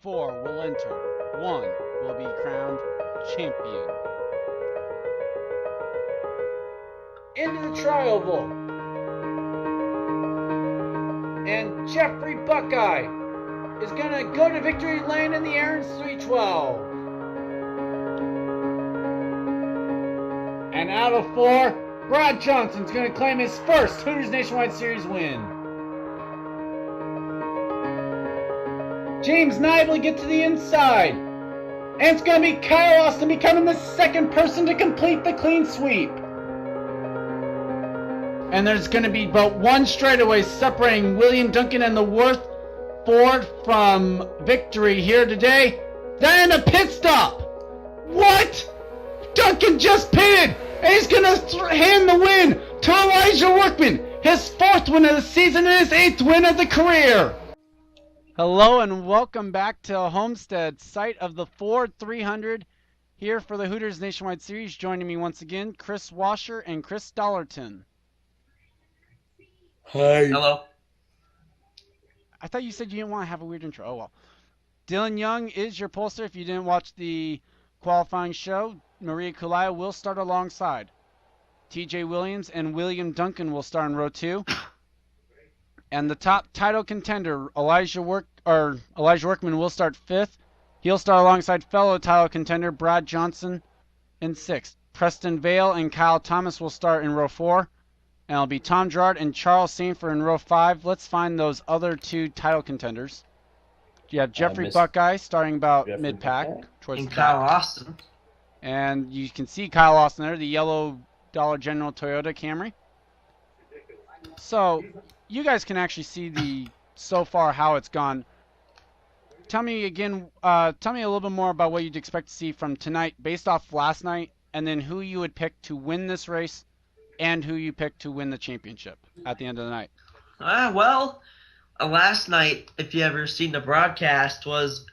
4 will enter. 1 will be crowned champion. Into the tri-oval. And Jeffrey Buckeye is going to go to victory lane in the air in 312. And out of 4, Brad Johnson's going to claim his first Hooters Nationwide Series win. James Knibley gets to the inside. And it's going to be Kyle Austin becoming the second person to complete the clean sweep. And there's going to be but one straightaway separating William Duncan and the Worth Ford from victory here today. Then a pit stop. What? Duncan just pitted, and he's going to hand the win to Elijah Workman, his 4th win of the season and his 8th win of the career. Hello and welcome back to Homestead, site of the Ford 300, here for the Hooters Nationwide Series. Joining me once again, Chris Wascher and Chris Dollerton. Hi. Hello. I thought you said you didn't want to have a weird intro. Oh well. Dylan Young is your pollster. If you didn't watch the qualifying show, Maria Kulaya will start alongside. TJ Williams and William Duncan will start in row 2. And the top title contender, Elijah Workman, will start 5th. He'll start alongside fellow title contender Brad Johnson in 6th. Preston Vale and Kyle Thomas will start in row 4. And it'll be Tom Gerard and Charles Sanford in row 5. Let's find those other 2 title contenders. You have Jeffrey Buckeye starting about mid-pack. And Kyle Austin. And you can see Kyle Austin there, the yellow Dollar General Toyota Camry. So, you guys can actually see so far how it's gone. Tell me a little bit more about what you'd expect to see from tonight based off last night, and then who you would pick to win this race and who you pick to win the championship at the end of the night. Last night, if you ever seen the broadcast, was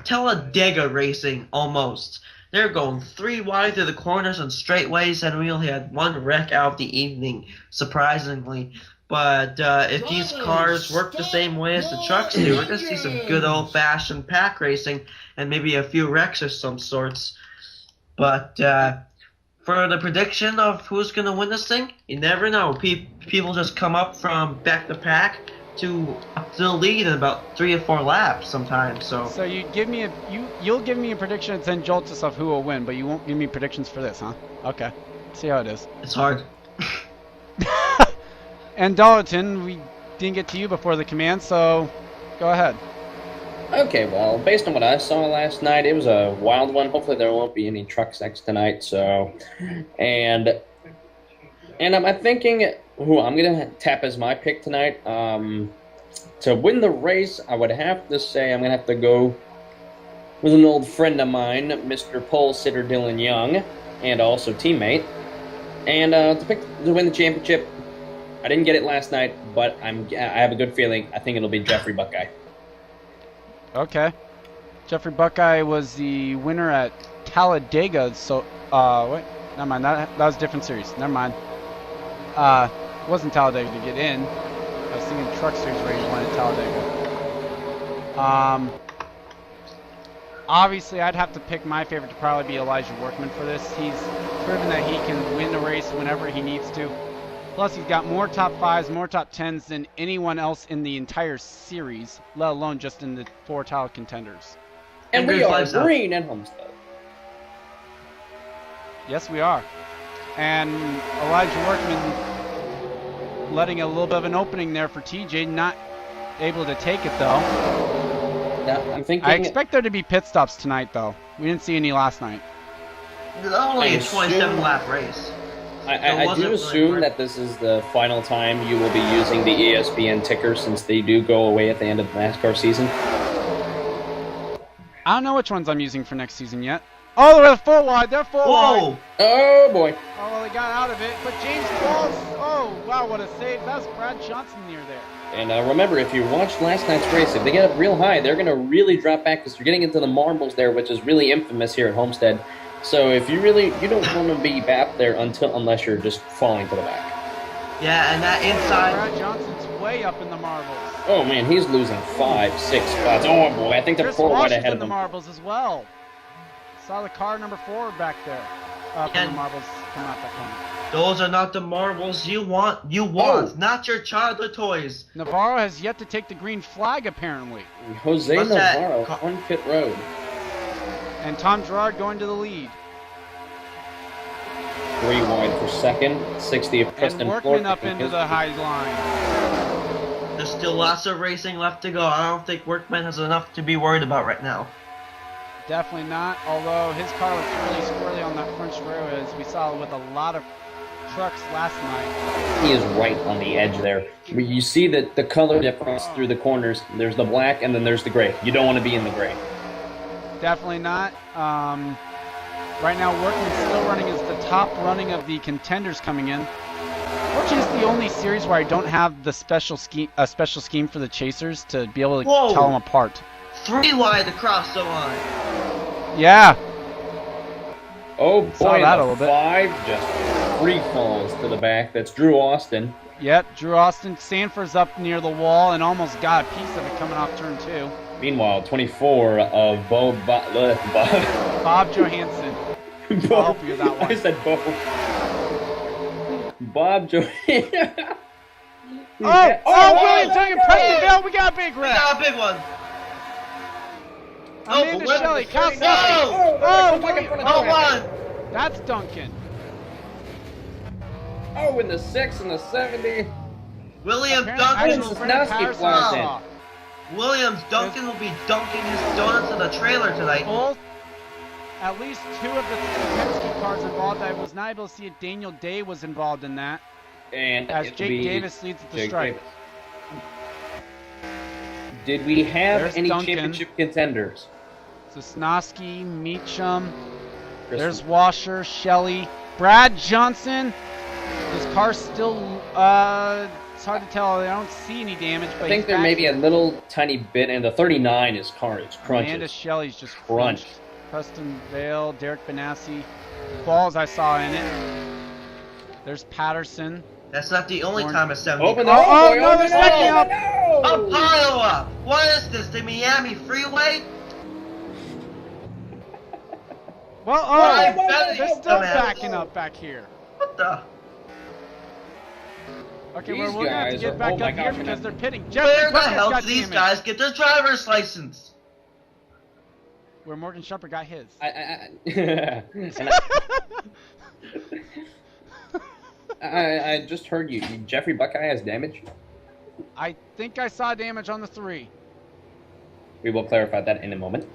Talladega racing almost. They're going 3 wide through the corners and straightaways, and we only had 1 wreck out of the evening, surprisingly. But if these cars work the same way as the trucks do, we're going to see some good old-fashioned pack racing and maybe a few wrecks of some sorts. But for the prediction of who's going to win this thing, you never know. People just come up from back to pack to the lead in about 3 or 4 laps sometimes. So you'll give me a prediction and then jolt us of who will win, but you won't give me predictions for this, huh? Okay. See how it is. It's hard. And Dollerton, we didn't get to you before the command, so go ahead. Okay, well, based on what I saw last night, it was a wild one. Hopefully there won't be any truck sex tonight, so... And I'm thinking who I'm going to tap as my pick tonight. To win the race, I would have to say I'm going to have to go with an old friend of mine, Mr. Pole Sitter Dylan Young, and also teammate. And to win the championship, I didn't get it last night, but I have a good feeling. I think it'll be Jeffrey Buckeye. Okay. Jeffrey Buckeye was the winner at Talladega, so, wait, never mind, that was a different series, never mind. It wasn't Talladega to get in. I was thinking Truck Series where he won at Talladega. Obviously, I'd have to pick my favorite to probably be Elijah Workman for this. He's proven that he can win the race whenever he needs to. Plus, he's got more top 5s, more top 10s than anyone else in the entire series, let alone just in the 4 title contenders. And we are green at Homestead. Yes, we are. And Elijah Workman letting a little bit of an opening there for TJ, not able to take it though. Yeah, I expect there to be pit stops tonight though. We didn't see any last night. It's only a 27-lap race. I do assume that this is the final time you will be using the ESPN ticker since they do go away at the end of the NASCAR season. I don't know which ones I'm using for next season yet. Oh, they're 4 wide. They're 4 wide. Oh, boy. Oh, well, they got out of it. But James Falls. Oh, wow, what a save. That's Brad Johnson near there. And remember, if you watched last night's race, if they get up real high, they're going to really drop back because you're getting into the marbles there, which is really infamous here at Homestead. So if you don't want to be back there unless you're just falling to the back. Yeah, and that inside... Brad Johnson's way up in the marbles. Oh man, he's losing 5, 6 spots. Oh boy, I think they're Kris 4 right Wascher's ahead in of the him. marbles as well. Saw the car number 4 back there. From the And- marbles come out that corner. Those are not the marbles you want, not your childhood toys. Navarro has yet to take the green flag, apparently. Jose What's that? Navarro on pit road. And Tom Gerard going to the lead. 3 wide for second. 60 of Preston And Ford. Workman up into the high line. There's still lots of racing left to go. I don't think Workman has enough to be worried about right now. Definitely not, although his car was really squirrely on that French road, as we saw with a lot of trucks last night. He is right on the edge there. You see the color difference through the corners. There's the black and then there's the gray. You don't want to be in the gray. Definitely not. Right now, Workman's still running as the top running of the contenders coming in. Fortunately, it's the only series where I don't have the special scheme for the chasers to be able to Whoa. tell them apart. 3 wide across the line. Yeah. Oh Saw boy, that the a little bit. 5 just free falls to the back. That's Drew Austin. Yep, Drew Austin. Sanford's up near the wall and almost got a piece of it coming off turn 2. Meanwhile, 24 of Bob Johansson. I'll help you with that one. I said Bo. Bob Johansson. Williams taking Preston Vale. We got a big We wreck. got a big one. Amanda but Shelley. wait, Cal no! Sutton. Hold on. That's Duncan. Oh, in the 6 and the 70. William Apparently, Duncan actually, will Brendan Snowski Patterson flies in. saw. Williams Duncan will be dunking his donuts in the trailer tonight. Both, at least 2 of the Penske cars involved. I was not able to see it. Daniel Day was involved in that, And as it'll Jake be Davis leads at the Jake stripe. Davis. Did we have There's any Duncan. championship contenders? Sosnowski, Meacham. Chris- There's Wascher, Shelley, Brad Johnson. His car's still, it's hard to tell. I don't see any damage, but I think he's there back may be here. a little tiny bit, and the 39 is car is crunches. Amanda Shelley's just Crunch. crunched. Preston Vale, Derek Benassi. Balls I saw in it. There's Patterson. That's not the only Orange. time a 70. Open the Oh, hole, boy, no, open they're it stacking up. up. A No! pile up! What is this, the Miami Freeway? Well, Why? they're still Dumbass. backing up back here. What the? Okay, These well, we're going to have to guys get are- back oh my up here gosh, because they're pitting. Where Jeffrey the Bucket's hell got do these damage. guys get their driver's license? Where Morgan Shepherd got his. I just heard you. Jeffrey Buckeye has damage. I think I saw damage on the 3. We will clarify that in a moment.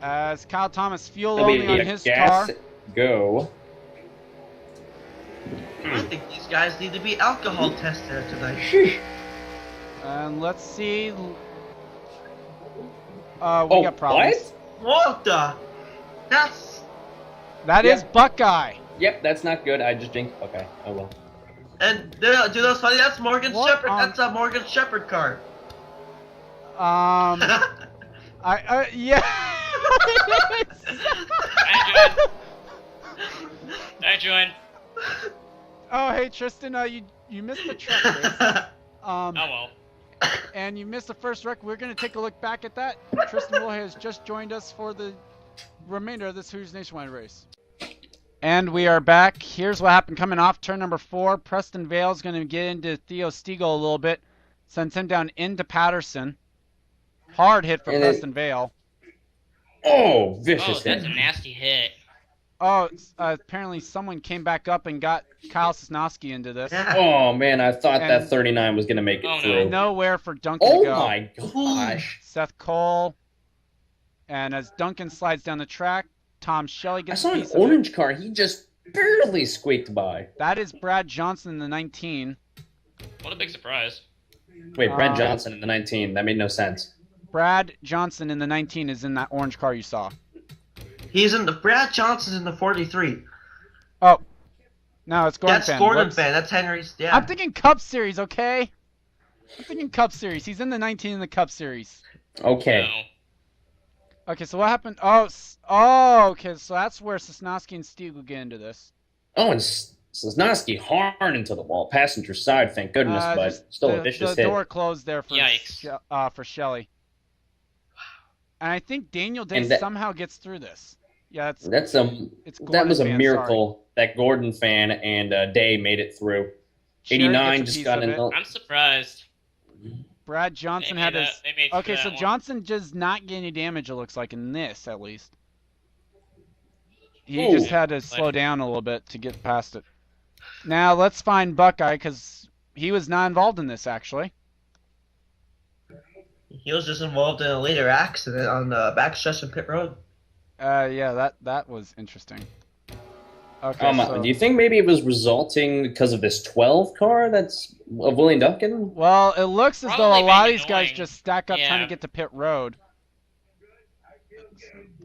As Kyle Thomas fuel There'll only be on a his gas car. go. I think these guys need to be alcohol tested tonight. And let's see. We Oh, got problems. what? What the? That's... That Yeah. is Buckeye. Yep, that's not good. I just jinxed. Okay. Oh well. And do those funny? That's Morgan What Shepherd. on- That's a Morgan Shepherd car. Yeah. I joined. Oh, hey, Tristan, you missed the truck race. Oh well. And you missed the first wreck. We're going to take a look back at that. Tristan Wilhoit has just joined us for the remainder of this Hooters Nationwide race. And we are back. Here's what happened coming off turn number 4. Preston Vale's going to get into Theo Stiegel a little bit. Sends him down into Patterson. Hard hit for And then- Preston Vale. Oh, Oh, vicious that's hit. a nasty hit. Oh, apparently someone came back up and got Kyle Sosnowski into this. Yeah. Oh man, I thought And- that 39 was gonna make it Oh, no. through. Nowhere for Duncan Oh to go. my gosh! Seth Cole. And as Duncan slides down the track, Tom Shelley I gets saw a an piece of it. orange car. He just barely squeaked by. That is Brad Johnson in the 19. What a big surprise. Wait, Brad Um, Johnson in the 19. That made no sense. Brad Johnson in the 19 is in that orange car you saw. He's in the... Brad Johnson's in the 43. Oh. No, it's Gordon That's Fan. Gordon Whoops. Fan. That's Henry's... Yeah. I'm thinking Cup Series, okay? I'm thinking Cup Series. He's in the 19 in the Cup Series. Okay. No. Okay, so what happened? Oh, okay, so that's where Sosnowski and Stiegel get into this. Oh, and Sosnowski hard into the wall, passenger side, thank goodness, but Just still a vicious the hit. door closed there for Yikes. For Shelley. And I think Daniel Day And that- somehow gets through this. Yeah, it's That Gordon was a fan, miracle that Gordon fan and Day made it through. sorry. 89 Sherry gets a just piece got of in. it. I'm surprised. Brad Johnson They had made his. that- they made Okay, that so one. Johnson does not get any damage. It looks like in this, at least. He Ooh. just had to slow down a little bit to get past it. Now let's find Buckeye because he was not involved in this actually. He was just involved in a later accident on the backstretch in pit road. Yeah, that was interesting. Okay, so, Do you think maybe it was resulting because of this 12 car that's of William Duncan? well, it looks as though Probably a lot of being these guys annoying. just stack up trying to Yeah. get to pit road.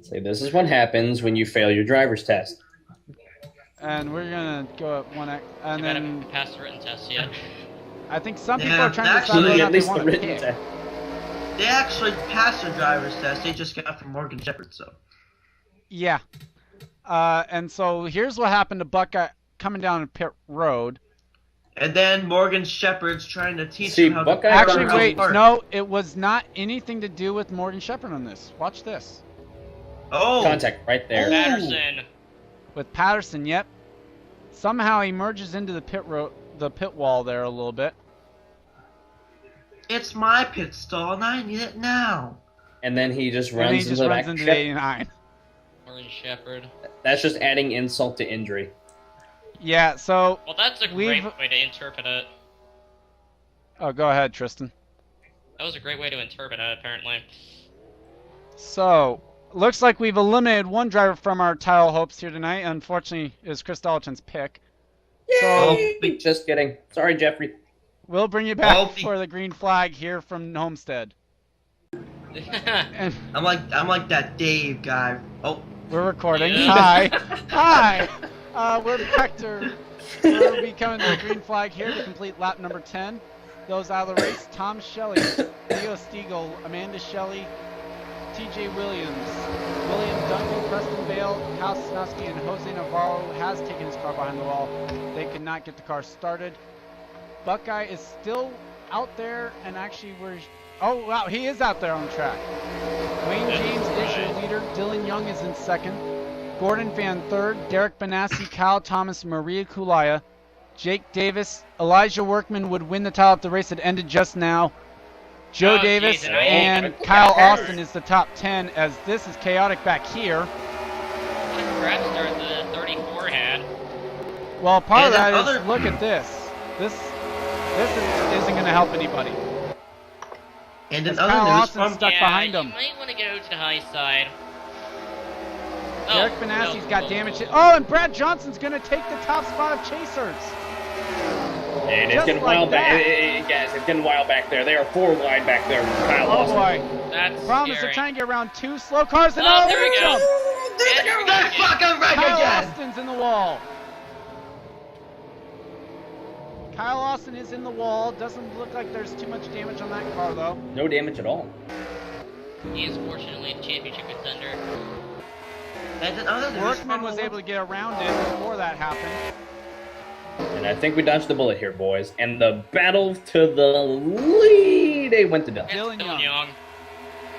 Say this is what happens when you fail your driver's test. And we're gonna go at 1x, and You then haven't passed the written test yet. I think some people Yeah, are trying to decide actually, whether or not at they least the want to written pick. test. They actually passed their driver's test. They just got from Morgan Shepherd, so. Yeah. And so here's what happened to Buckeye coming down pit road. And then Morgan Shepherd's trying to teach See, him how Buckeye- to Actually, drive wait, apart. no, it was not anything to do with Morgan Shepherd on this. Watch this. Oh, Contact right there. Patterson. With Patterson, yep. Somehow he merges into the pit wall there a little bit. it's my pit stall and I need it now. And then he just And runs he into just the runs back. into the 89. Orange Shepherd. That's just adding insult to injury. Yeah, so Well, that's a We've- great way to interpret it. oh, go ahead, Tristan. That was a great way to interpret it, apparently. So, looks like we've eliminated one driver from our title hopes here tonight. Unfortunately, it was Chris Dollerton's pick. So, Yay! Just kidding. Sorry, Jeffrey. we'll bring you back Oh, for the green flag here from Homestead. And I'm like that Dave guy. Oh, we're recording. Yeah. Hi. Hi. We're back to. We'll be coming to the green flag here to complete lap number 10. Those out of the race: Tom Shelley, Theo Stiegel, Amanda Shelley, T.J. Williams, William Duncan, Preston Bale, Kyle Sosnowski, and Jose Navarro has taken his car behind the wall. They could not get the car started. Buckeye is still out there, and actually we're. Oh wow, he is out there on track. Wayne James is your leader. Dylan Young is in second. Gordon Fan third. Derek Benassi, Kyle Thomas, Maria Kulaya, Jake Davis, Elijah Workman would win the title if the race had ended just now. Joe Oh, Davis geez, and it Kyle hurt. Austin is the top 10 as this is chaotic back here. What a crap start the 34 had. Well, part of And that then is other- look at this. This isn't going to help anybody. and in As other Kyle news Austin from stuck behind you him. might want to go to the high side. Derek Benassi's got damage. Oh, and Brad Johnson's going to take the top spot of Chasers. And it's Just getting like wild back. that. Guys, it's getting wild back there. They are 4 wide back there. Kyle Oh Austin. boy. That's Problem is scary. they're trying to get around 2 slow cars and Oh, there we jump. go. And That fucking wreck Kyle again! Austin's in the wall. Kyle Austin is in the wall. Doesn't look like there's too much damage on that car though. No damage at all. He is fortunately a championship contender. And in other news Workman from was able to get around it before that happened. And I think we dodged the bullet here, boys. And the battle to the lead. They went to death. Dylan Young.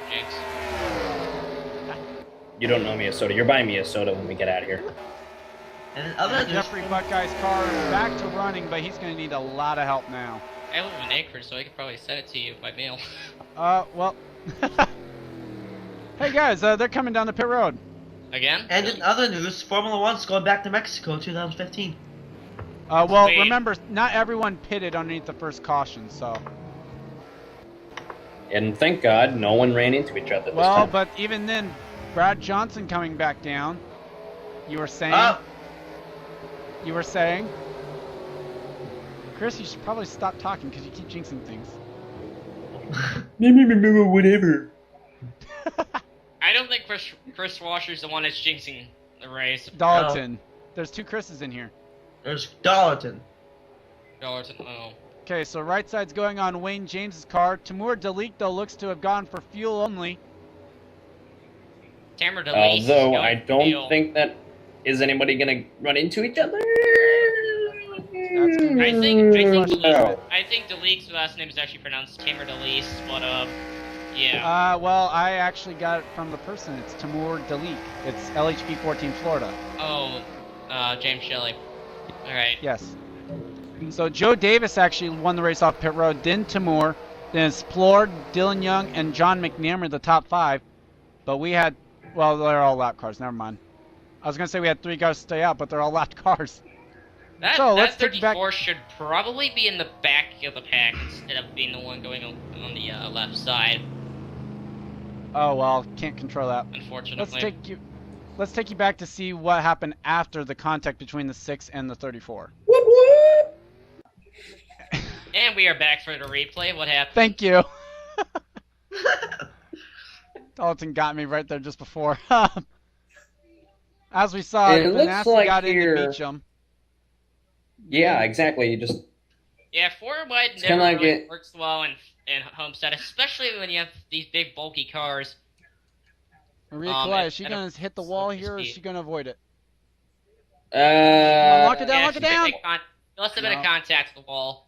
Jinx. You don't know me a soda. You're buying me a soda when we get out of here. And in other news Jeffrey Buckeye's car is back to running, but he's going to need a lot of help now. I live in Anchorage, so I could probably send it to you by mail. Well. Hey guys, they're coming down the pit road. Again? And in other news, Formula One's going back to Mexico 2015. Well, Sweet. remember, not everyone pitted underneath the first caution, so. And thank God no one ran into each other this Well, time. but even then, Brad Johnson coming back down. You were saying? Oh, You were saying? Chris, you should probably stop talking because you keep jinxing things. Whatever. I don't think Kris Wascher's the one that's jinxing the race. Dollerton. There's 2 Chris's in here. there's Dollerton. Dollerton, oh. Okay, so right side's going on Wayne James's car. Timur Dalik, though, looks to have gone for fuel only. Tamara DeLeese. Although I don't think that is anybody gonna run into each other. I think Deleke's last name is actually pronounced Tamer Delise, but yeah. Well, I actually got it from the person. It's Timur Deleke. It's LHP 14 Florida. Oh, James Shelley. All right. Yes. So Joe Davis actually won the race off pit road. Then Timur, then it's Plord, Dylan Young, and John McNamara, the top 5. But we had, well, they're all lap cars. Never mind. I was gonna say we had 3 cars stay out, but they're all lapped cars. So let's take it back. 34 should probably be in the back of the pack instead of being the one going on the left side. Oh well, can't control that. Unfortunately. Let's take you back to see what happened after the contact between the 6 and the 34. What? And we are back for the replay. What happened? Thank you. Dollerton got me right there just before. As we saw, It looks Benassi like got here- into Beecham. Yeah, exactly. You just Yeah, 4 wide kinda never like really it- works well in Homestead, especially when you have these big bulky cars. Maria Kalai, is she and going to hit the wall here, or is she going to avoid it? lock it down, lock it down! Unless they're going to contact the wall.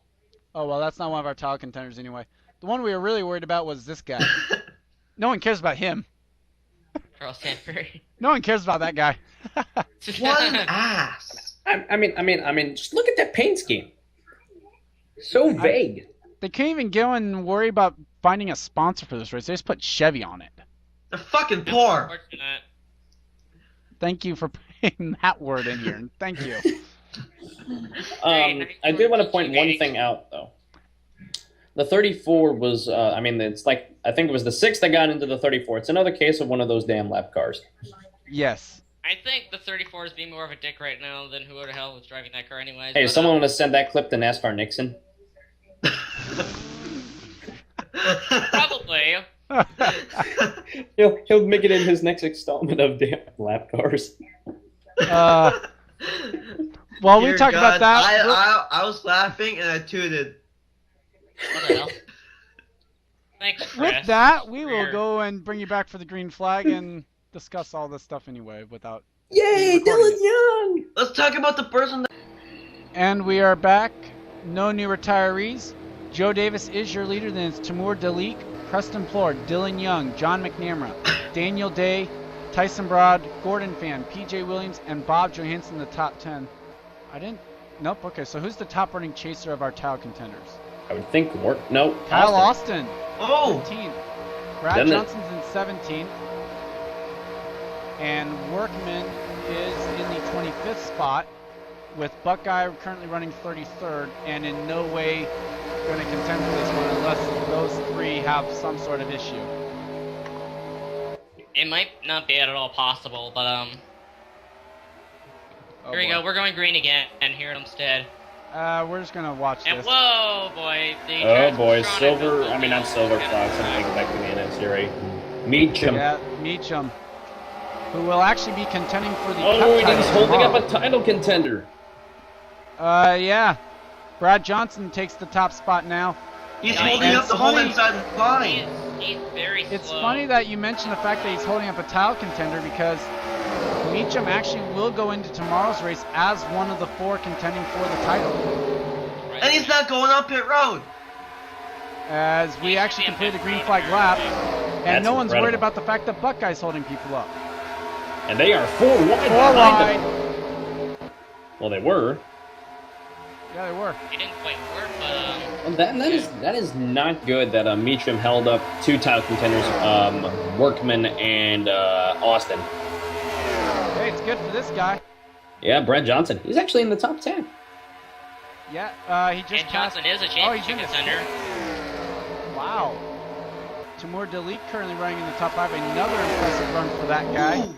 Oh, well, that's not one of our title contenders anyway. The one we were really worried about was this guy. No one cares about him. Charles Sanford. No one cares about that guy. What an ass. I mean, just look at that paint scheme. So vague. They can't even go and worry about finding a sponsor for this race. They just put Chevy on it. They're fucking poor. Unfortunate. Thank you for putting that word in here. Thank you. I did want to point one thing out, though. The 34 was, it's like, I think it was the 6 that got into the 34. It's another case of one of those damn lap cars. Yes. I think the 34 is being more of a dick right now than who the hell was driving that car anyways. Hey, but, someone want to send that clip to NASCAR Nixon? Probably. He'll make it in his next installment of damn lap cars. While we Dear talk about God, that, I was laughing and I tooted. What the hell? Thanks, Kris. with that, we will go and bring you back for the green flag and discuss all this stuff anyway without. Yay, Dylan Young! Let's talk about the person that... And we are back. No new retirees. Joe Davis is your leader. Then it's Timur Deleke, Preston Plord, Dylan Young, John McNamara, Daniel Day, Tyson Broad, Gordon Fan, PJ Williams, and Bob Johansson, the top 10. Nope. Okay, so who's the top running chaser of our title contenders? I would think Kyle Austin. Oh! 15th. Brad Johnson's in 17th. And Workman is in the 25th spot, with Buckeye currently running 33rd, and in no way going to contend for this one unless those 3 have some sort of issue. It might not be at all possible, but here we go. We're going green again, and here at Homestead. We're just gonna watch And this. whoa, boy! Silver. I mean, not Silver Fox. I'm expecting the NS Meacham. Yeah, Meacham, who will actually be contending for the. Oh, Cup he's title holding up tomorrow. a title contender. Yeah. Brad Johnson takes the top spot now. He's Yeah, holding up it's the whole funny. inside the line. He's very slow. It's funny that you mentioned the fact that he's holding up a title contender because Meacham actually will go into tomorrow's race as one of the 4 contending for the title. Right. And he's not going up pit road. As we actually completed the green flag lap, and That's no one's worried incredible. about the fact that Buckeye's holding people up. And they are 4 wide. 4 behind wide. them. Well, they were. Yeah, they were. He didn't quite work, but Well, that is not good that Meacham held up 2 title contenders, Workman and Austin. Hey, it's good for this guy. Yeah, Brad Johnson. He's actually in the top 10. Yeah, he just and passed. Johnson is a he's championship in the contender. Wow. Timur Deleke currently running in the top 5. Another impressive run for that guy. Ooh.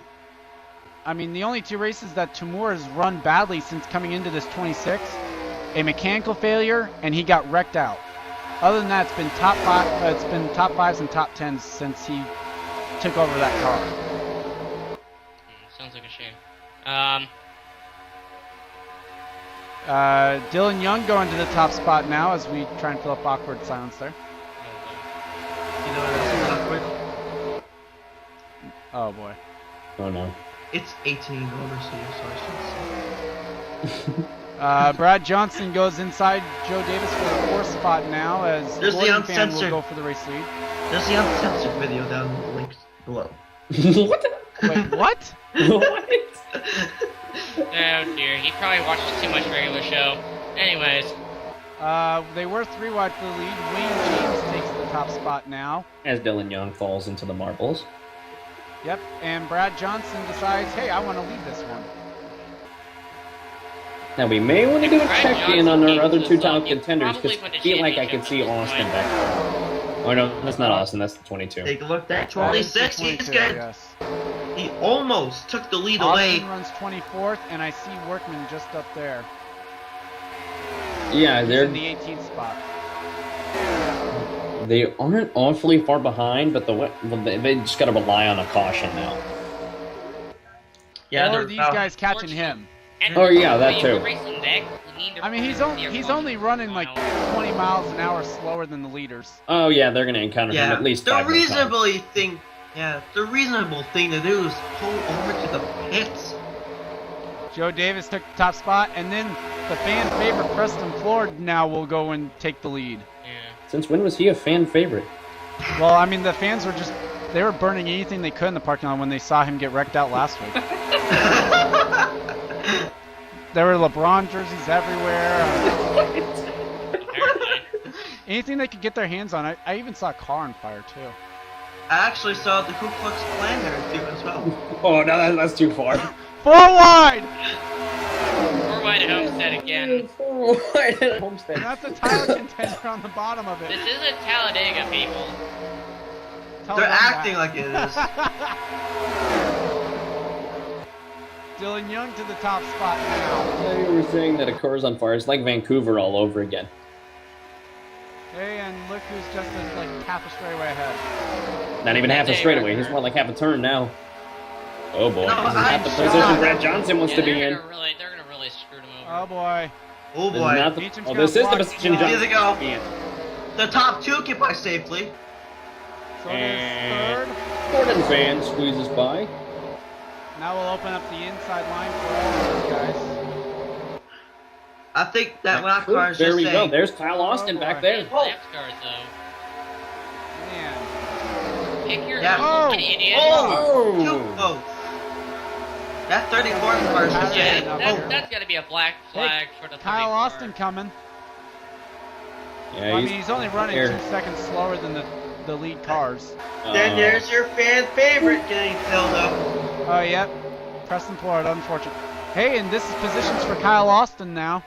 I mean, the only 2 races that Timur has run badly since coming into this 26, a mechanical failure, and he got wrecked out. Other than that, it's been top 5. It's been top 5s and top 10s since he took over that car. Sounds like a shame. Dylan Young going to the top spot now as we try and fill up awkward silence there. You know what else is awkward? Oh boy. Oh no. It's 18 over, so I should say. Brad Johnson goes inside Joe Davis for the 4th spot now as There's the Gordon Fan will uncensored. go for the race lead. There's the uncensored video down in the links below. What? Wait, what? What? Oh dear, he probably watches too much regular show. Anyways, They were 3 wide for the lead. Wayne James takes the top spot now. As Dylan Young falls into the marbles. Yep, and Brad Johnson decides, hey, I want to lead this one. Now we may want to do a Brad check-in on Johnson our other needs 2 to top get contenders probably because win I the feel like I could championship see at this Austin point. back there. Oh no, that's not Austin, that's the 22. Take a look at That is the 26. He's 22, good. yes. He almost took the lead Austin away. runs 24th, and I see Workman just up there. Yeah, He's they're in the 18th spot. they aren't awfully far behind, but they just gotta rely on a caution now. Yeah, or they're these about- guys catching him. and Oh, yeah, that when too. we're racing that, we need to I mean, he's only running like 20 miles an hour slower than the leaders. Oh yeah, they're gonna encounter him Yeah, at least the 5 more times. the reasonable thing to do is pull over to the pits. Joe Davis took the top spot, and then the fan favorite Preston Ford now will go and take the lead. Yeah. Since when was he a fan favorite? Well, I mean, the fans were they were burning anything they could in the parking lot when they saw him get wrecked out last week. There were LeBron jerseys everywhere. Apparently. Anything they could get their hands on. I even saw a car on fire, too. I actually saw the Ku Klux Klan there too as well. Oh no, that's too far. 4 wide! We're wide at Homestead again. And Homestead. that's a title contender on the bottom of it. This isn't Talladega, people. Tell They're them acting that. like it is. Dylan Young to the top spot now. You were saying that a car's on fire. It's like Vancouver all over again. Hey, and look who's just like half a straightaway ahead. Not even half a Day straightaway. record. He's more like half a turn now. Oh boy, No, this is I'm not the shocked. position Brad Johnson wants to be in. They're gonna really screw them Oh over. boy. Oh This is boy. not the, Beecham's oh, gonna this is the block position John. Here Johnson they go. wants to be in. The top 2 get by safely. So And- there's Gordon fan squeezes by. 3rd. Now we'll open up the inside line for all these guys. I think that lap Ooh, car is there just we go. saying. There's Kyle Austin Oh, back boy. there. Oh. Lap cars, though. Man. Pick your Yeah. Oh. fucking idiot. Oh, too Oh. close. That 34th car is just Yeah, saying. that- Oh, That's gotta be a black flag for the 34. Kyle Austin coming. Yeah, I mean, he's only running here. 2 seconds slower than the lead cars. then there's your fan favorite getting filled up. Oh, yep. Preston Ford, unfortunate. Hey, and this is positions for Kyle Austin now.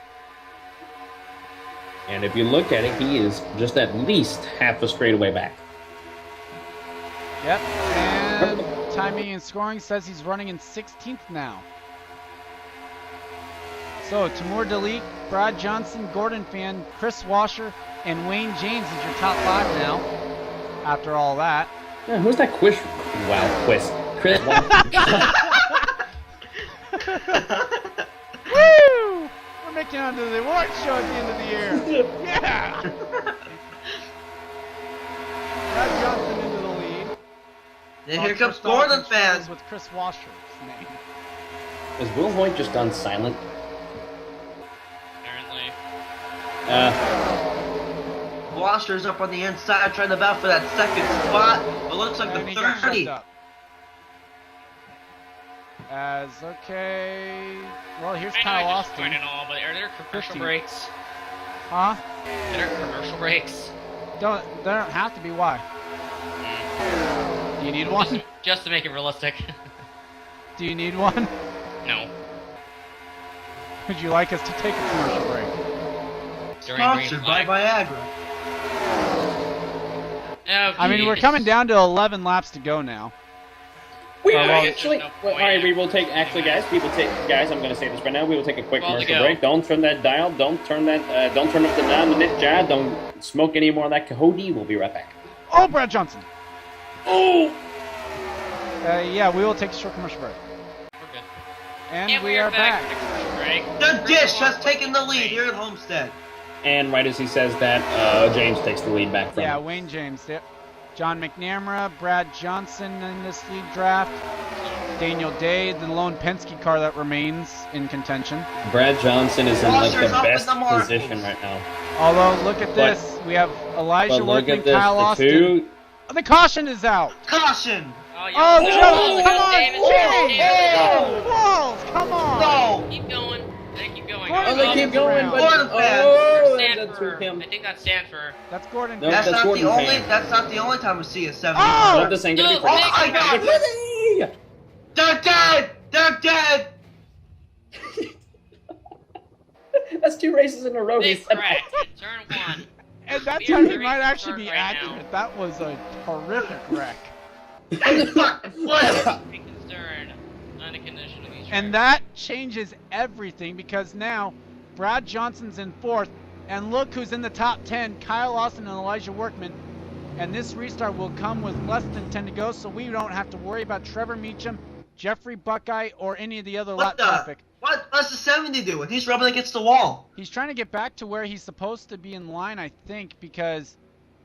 And if you look at it, he is just at least half a straightaway back. Yep. And timing and scoring says he's running in 16th now. So, Timur Dalik, Brad Johnson, Gordon Fan, Chris Wascher, and Wayne James is your top 5 now. After all that. Yeah, who's that Quiz? Wow, Quiz. Chris. Woo! We're making it onto the award show at the end of the year. Yeah! Brad Johnson into the lead. Then here comes Christoph Gordon and fan. struggles with Chris Washer's name. Is Wilhoit just gone silent? Apparently. Washer's up on the inside trying to battle for that 2nd spot. It looks like And the he got 30. shoved up. Okay. Well, here's I know Kyle I just Austin. joined and all, but are there commercial 15. breaks? Huh? Are there commercial breaks? They don't have to be. Why? Do you need one? Just to make it realistic. Do you need one? No. Would you like us to take a commercial break? During green Sponsored by flag. Viagra. Oh, I mean, we're geez. coming down to 11 laps to go now. We Well, are I guess actually. there's no Well, point. all right, we will take. Actually, guys, I'm going to say this right now. We will take a quick 12 to commercial go. break. Don't turn that dial. Don't turn that. Don't turn up the knob, the knit jar. Don't smoke any more of that Coyote. We'll be right back. Oh, Brad Johnson. Oh. Yeah, we will take a short commercial break. We're good. And we are back. from the commercial break. The Dish has taken the lead here at Homestead. And right as he says that, James takes the lead back from Yeah, him. Wayne James. Yep. John McNamara, Brad Johnson in this lead draft. Daniel Day, the lone Penske car that remains in contention. Brad Johnson is in like the Washer's up in best the marbles. position right now. Although, look at this. We have Elijah But look Workman, at this, Kyle the Austin. two. Oh, the caution is out. Caution! Oh, Oh, no, Joe, come on. Davis, James. Davis. Walls, come on. No! Keep going. They keep going. Oh, they keep going, but Gordon fan. oh, that's Stanford. him. I think that's Stanford. That's Gordon. No, That's that's not Gordon the only. fan. That's not the only time we see a 7. Oh! No, this ain't gonna be No, for Oh my God! Really? They're dead! They're dead! That's 2 races in a row. Big He said- crack. Turn 1. And that We're timing very might actually be concerned right accurate. now. That was a horrific wreck. Fuck! What? Big concern on the condition of these And tracks. that changes everything because now Brad Johnson's in 4th. And look who's in the top 10, Kyle Austin and Elijah Workman. And this restart will come with less than 10 to go, so we don't have to worry about Trevor Meacham, Jeffrey Buckeye, or any of the other lap What the? traffic. What's the 70 doing? He's rubbing against the wall. He's trying to get back to where he's supposed to be in line, I think, because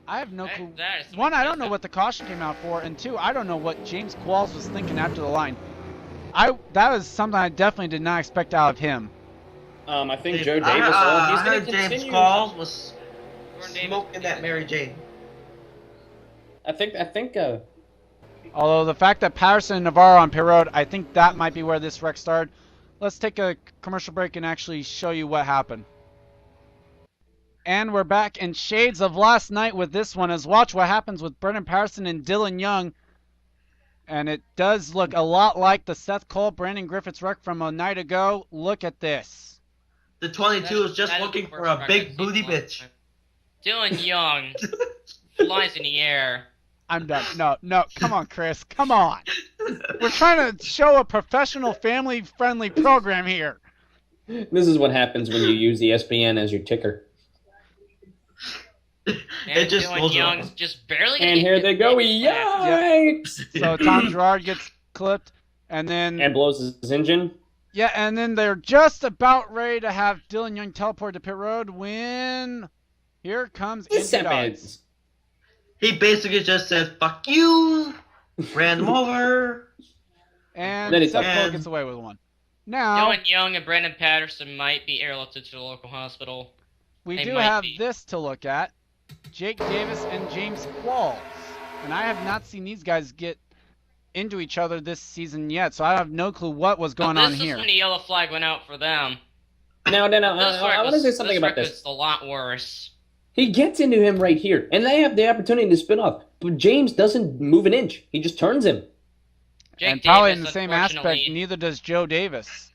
I have no clue. That is One, I don't know what the caution came out for, and 2, I don't know what James Qualls was thinking after the line. That was something I definitely did not expect out of him. I think Joe Davis. He's I gonna heard James continue. Calls was Gordon Davis. smoking that Mary Jane. I think. Although the fact that Patterson and Navarro on pit road, I think that might be where this wreck started. Let's take a commercial break and actually show you what happened. And we're back in shades of last night with this one, as watch what happens with Brendan Patterson and Dylan Young. And it does look a lot like the Seth Cole, Brandon Griffiths wreck from a night ago. Look at this. The 22 is just That looking the for worst a record big I've booty seen in a long bitch. time. Dylan Young flies in the air. I'm done. No, come on, Kris. Come on. We're trying to show a professional, family-friendly program here. This is what happens when you use ESPN as your ticker. And It just Dylan goes Young's on. just barely And here they go. Yeah. Yikes! So Tom Gerard gets clipped, and then And blows his engine. yeah, and then they're just about ready to have Dylan Young teleport to pit road when here comes This Andy Dodds. happens. He basically just said, fuck you, ran him over. And Then it's Seth up. Cole gets away with one. Now Dylan Young and Brandon Patterson might be airlifted to the local hospital. we they do might have be. this to look at: Jake Davis and James Qualls. And I have not seen these guys get into each other this season yet, so I have no clue what was going on This here. is when the yellow flag went out for them. Now, This I want to say something about record's this. a lot worse. He gets into him right here, and they have the opportunity to spin off. But James doesn't move an inch. He just turns him. Jake And probably Davis, in the same aspect, unfortunately- neither does Joe Davis.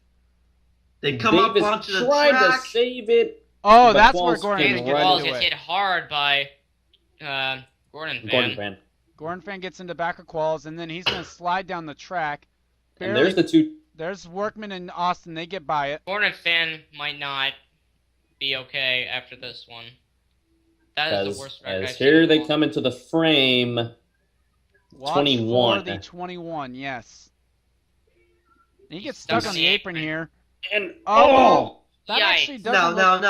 They come Davis up onto the tried track. to save it. Oh, But that's where Qualls Gordon came Fan James gets right Qualls into gets it. hit hard by Gordon Fan. Gordon Fan. Gordon Fan gets into back of Qualls, and then he's going to slide down the track. And Barely- there's the two. There's Workman and Austin. They get by it. Gordon Fan might not be okay after this one. That is As, the worst record I've as seen here in a they long come into the frame. Watch 21. For the 21, yes. And he gets Stuck stuck on on the the apron apron. here. And Oh! That Yikes. actually doesn't No, look...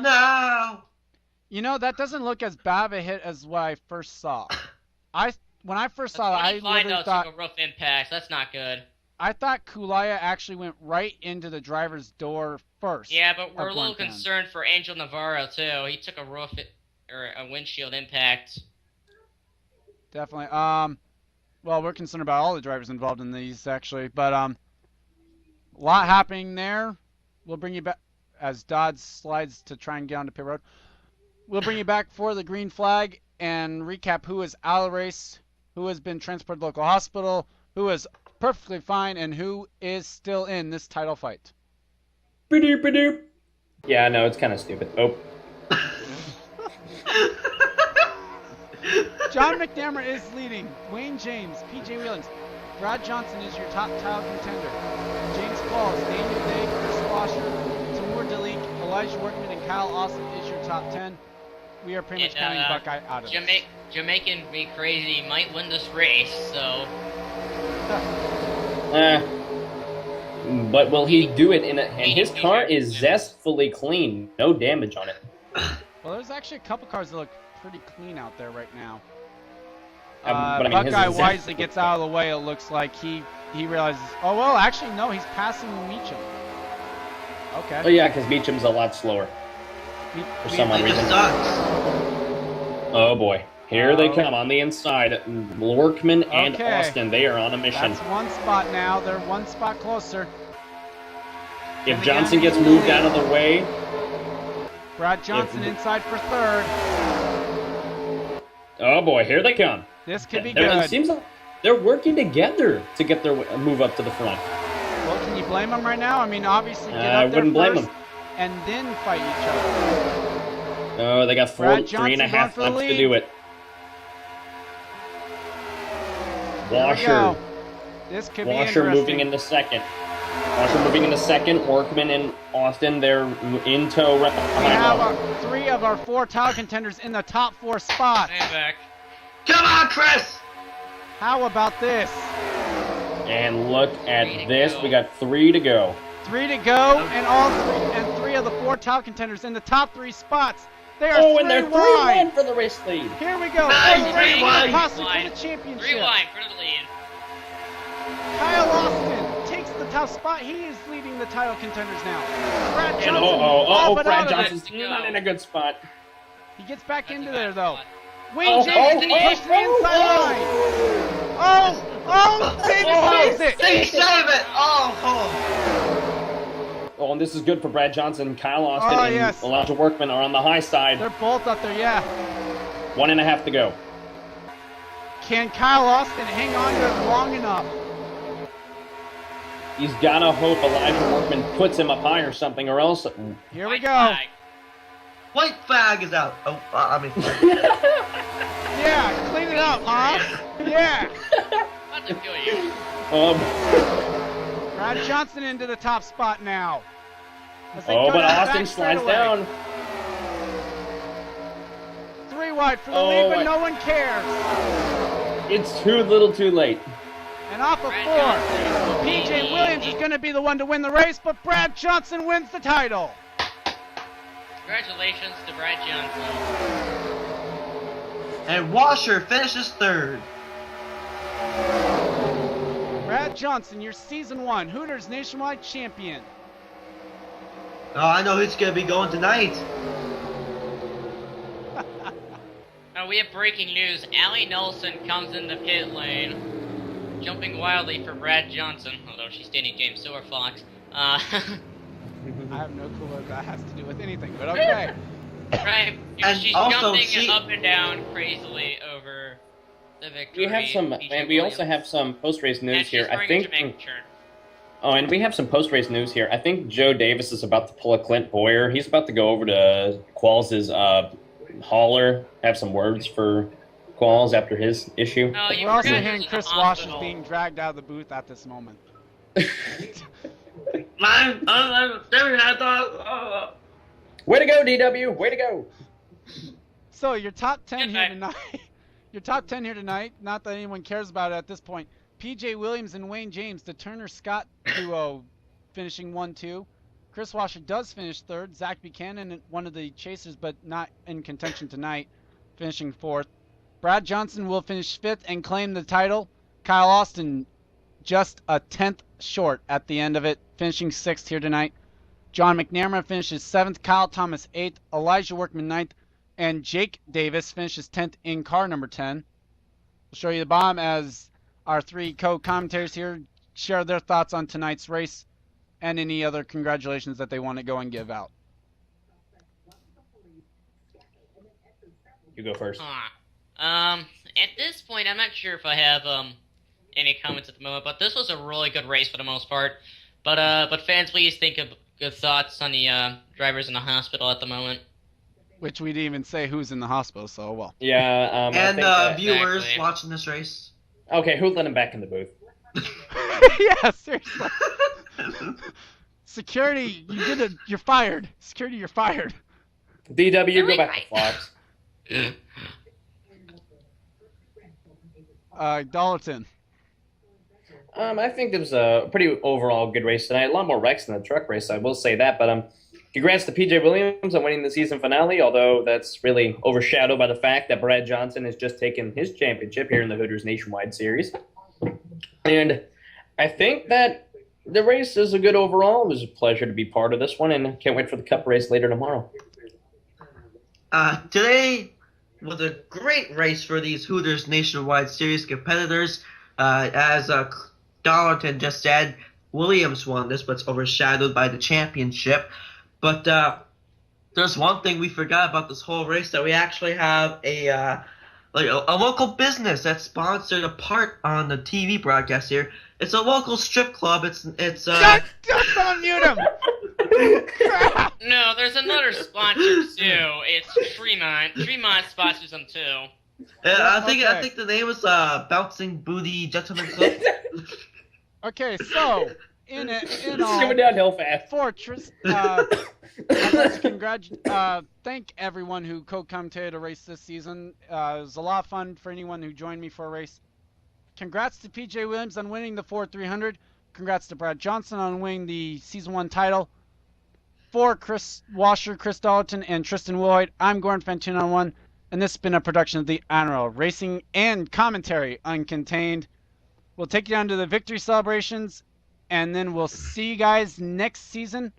no. You know, that doesn't look as bad of a hit as what I first saw. When I first The saw it, I 25 literally though thought... took a rough impact. That's not good. I thought Kulaya actually went right into the driver's door first. Yeah, but we're a Of little Gordon Fan. concerned for Angel Navarro too. He took a or a windshield impact. Definitely. Well, we're concerned about all the drivers involved in these, actually. But, a lot happening there. We'll bring you back as Dodds slides to try and get onto pit road. We'll bring you back for the green flag and recap who is out of the race, who has been transported to local hospital, who is perfectly fine, and who is still in this title fight. yeah, no, it's kind of stupid. Oh, John McNamara is leading. Wayne James, P.J. Wheelings. Brad Johnson is your top title contender. James Qualls, Daniel Day, Kris Wascher, Timur Dalik, Elijah Workman, and Kyle Austin is your top 10. We are pretty much counting Buckeye out of this. Jamaican Me Crazy might win this race, so but will he do it and his Maybe. car is zestfully clean, no damage on it. Well, there's actually a couple cars that look pretty clean out there right now. But I mean, his Buckeye is wisely gets out of the way. It looks like he realizes. Oh well, actually no, he's passing Meacham. Okay. Oh yeah, because Meacham's a lot slower for some odd It reason. just sucks. Oh boy, here they come on the inside. Workman and Okay. Austin, they are on a mission. That's one spot now. They're one spot closer. If Johnson gets moved out of the way, Brad Johnson inside for third. oh boy, here they come. This could be It good. seems like they're working together to get their move up to the front. Well, can you blame them right now? I mean, obviously get I up there wouldn't blame first them. and then fight each other. Oh, they got Brad 3.5 Johnson laps going for the to lead. do it. There we Wascher. go. This could be Wascher interesting. moving into second. Wascher moving into second. Workman and Austin, they're in tow right We behind have Wascher. 3 of our 4 title contenders in the top 4 spots. I'm back. Come on, Kris! How about this? And look at 3 to this. go. We got 3 to go. 3 to go, and 3 of the 4 title contenders in the top 3 spots. They are Oh, 3 and they're wide. 3-1 for the race lead. Here we go. Nice, Third three race wide. possibly for the 3 championship. wide for the lead. Kyle Austin takes the top spot. He is leading the title contenders now. Brad And Johnson, but Brad out of it. Johnson's not in a good spot. He gets back That's into a there bad though. spot. Wayne James getting pushed to the inside line. Oh, Davis saves it. They save it! Oh, and this is good for Brad Johnson. Kyle Austin Oh, and yes. Elijah Workman are on the high side. They're both up there, yeah. 1.5 to go. Can Kyle Austin hang on to it long enough? He's got to hope Elijah Workman puts him up high or something, or else... Here we White go. flag. White flag is out. Oh, I mean, Yeah, clean it up, huh? Yeah. About to kill you. Brad Johnson into the top spot now. As they Oh, cut but out the Austin back slides straightaway. down. 3 wide for the Oh, lead, but I- no one cares. It's too little too late. And off of Brad 4, Johnson. PJ Williams is going to be the one to win the race, but Brad Johnson wins the title. Congratulations to Brad Johnson. and Wascher finishes third. Brad Johnson, your season 1 Hooters Nationwide champion. Oh, I know who's gonna be going tonight. We have breaking news. Allie Nelson comes in the pit lane, jumping wildly for Brad Johnson, although she's dating James Silverfox. I have no clue what that has to do with anything, but okay. Right, And she's also, jumping she- up and down crazily over the victory. We have some, PJ and we also Williams. have some post-race And news she's here. I wearing a think. Jamaican shirt. Oh, and we have some post-race news here. I think Joe Davis is about to pull a Clint Boyer. He's about to go over to Qualls' hauler, have some words for Qualls after his issue. Oh, you We're also forgot hearing he was in Chris the Washer hospital. being dragged out of the booth at this moment. I thought. Way to go, DW! Way to go! So your top 10 Good here night. tonight. Your top 10 here tonight. Not that anyone cares about it at this point. PJ Williams and Wayne James, the Turner Scott duo, finishing 1-2. Chris Washer does finish third. Zach Buchanan, one of the chasers, but not in contention tonight, finishing fourth. Brad Johnson will finish fifth and claim the title. Kyle Austin just a 10th short at the end of it, finishing sixth here tonight. John McNamara finishes 7th, Kyle Thomas 8th, Elijah Workman 9th, and Jake Davis finishes 10th in car number 10. We'll show you the bottom as our 3 co-commentators here share their thoughts on tonight's race and any other congratulations that they want to go and give out. You go first. At this point, I'm not sure if I have any comments at the moment, but this was a really good race for the most part. But fans, please think of good thoughts on the drivers in the hospital at the moment. Which we didn't even say who's in the hospital, so well. Yeah, I And think that- viewers Exactly. watching this race. Okay, who let him back in the booth? Yeah, seriously. Security, you're fired. Security, you're fired. DW, go Really? back to Fox. Dollerton. I think it was a pretty overall good race tonight. A lot more wrecks than the truck race, I will say that. But Congrats to PJ Williams on winning the season finale, although that's really overshadowed by the fact that Brad Johnson has just taken his championship here in the Hooters Nationwide Series. And I think that the race is a good overall. It was a pleasure to be part of this one, and can't wait for the Cup race later tomorrow. Today was a great race for these Hooters Nationwide Series competitors. As Dollerton just said, Williams won this, but it's overshadowed by the championship. But there's one thing we forgot about this whole race, that we actually have a local business that sponsored a part on the TV broadcast here. It's a local strip club. It's Just unmute him. No, there's another sponsor too. It's Tremont. Tremont sponsors them too. I think the name was Bouncing Booty Gentleman Club. Okay, so in all, Coming downhill fast. Fortress. I'd like to thank everyone who co-commentated a race this season. It was a lot of fun for anyone who joined me for a race. Congrats to PJ Williams on winning the Ford 300. Congrats to Brad Johnson on winning the Season 1 title. For Kris Wascher, Kris Dollerton, and Tristian Wilhoit, I'm Gordon Fantino on one, and this has been a production of the INORL Racing and Commentary Uncontained. We'll take you down to the victory celebrations, and then we'll see you guys next season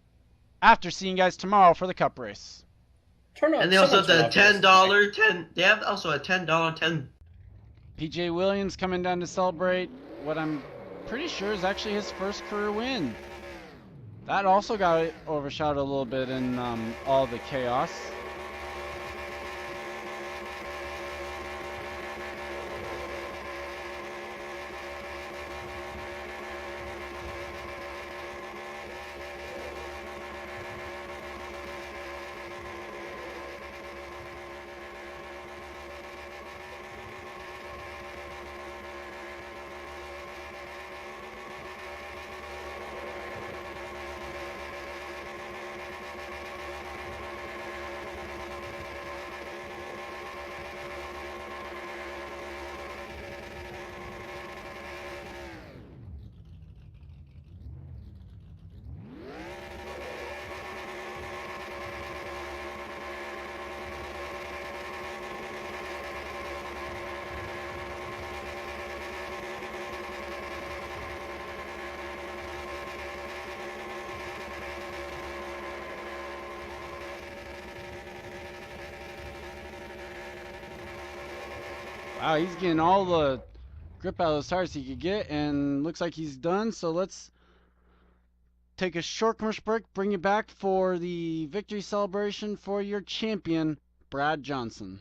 after seeing you guys tomorrow for the Cup race. And they also have the $10. They have also a $10. PJ Williams coming down to celebrate what I'm pretty sure is actually his first career win. That also got overshadowed a little bit in all the chaos. Wow, he's getting all the grip out of those tires he could get, and looks like he's done. So let's take a short commercial break, bring you back for the victory celebration for your champion, Brad Johnson.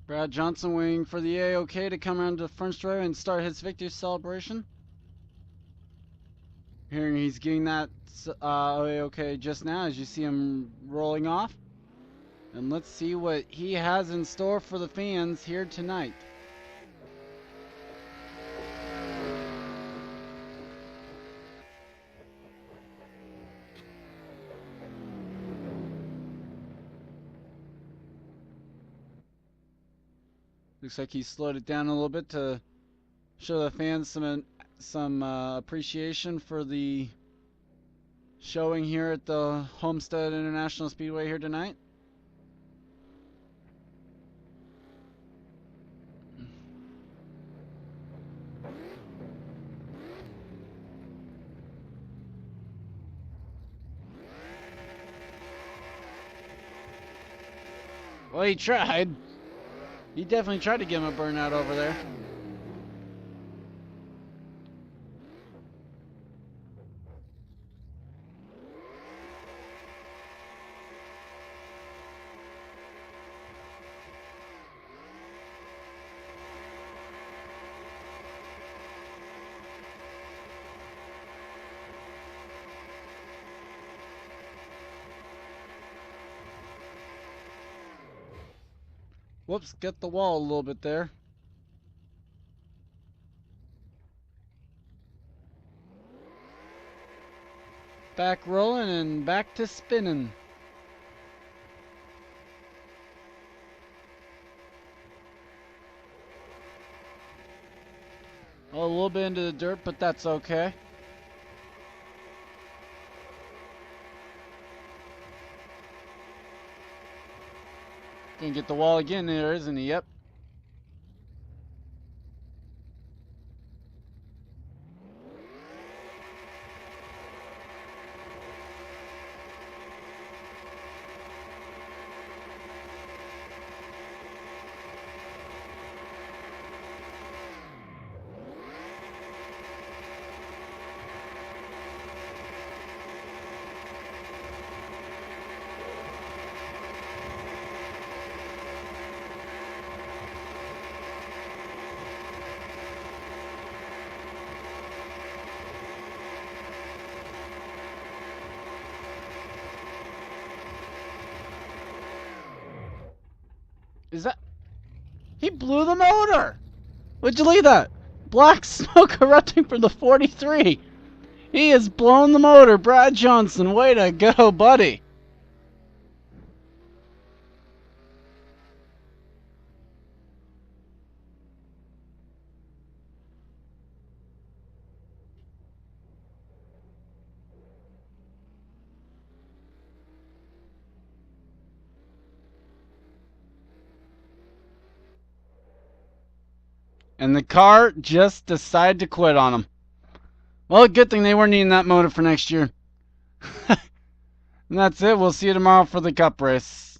Brad Johnson waiting for the AOK to come around to the front straight and start his victory celebration. Hearing he's getting that AOK just now as you see him rolling off. And let's see what he has in store for the fans here tonight. Looks like he slowed it down a little bit to show the fans some appreciation for the showing here at the Homestead International Speedway here tonight. Well, he tried. He definitely tried to give him a burnout over there. Whoops, get the wall a little bit there. Back rolling and back to spinning. A little bit into the dirt, but that's okay. Gonna get the wall again there, isn't he? Yep. Is that... He blew the motor! Would you look at that? Black smoke erupting from the 43. He has blown the motor. Brad Johnson, way to go, buddy. And the car just decided to quit on him. Well, good thing they weren't needing that motor for next year. And that's it. We'll see you tomorrow for the cup race.